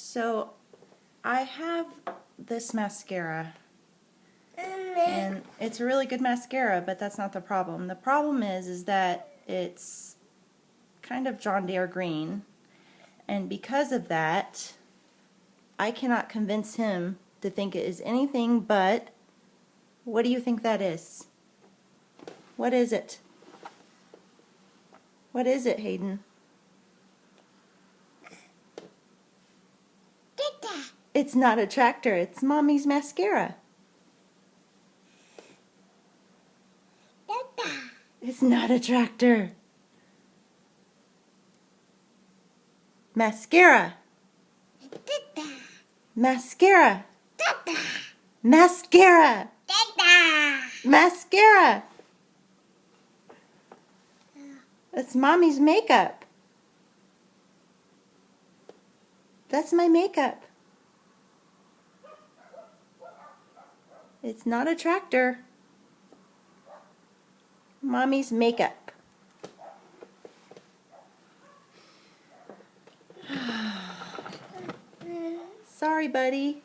So I have this mascara, and it's a really good mascara, but that's not the problem. The problem is that it's kind of John Deere green, and because of that, I cannot convince him to think it is anything but, what do you think that is? What is it? What is it, Hayden? It's not a tractor, it's Mommy's mascara. It's not a tractor. Mascara. Mascara. Mascara. Mascara. That's Mommy's makeup. That's my makeup. It's not a tractor. Mommy's makeup. Sorry, buddy.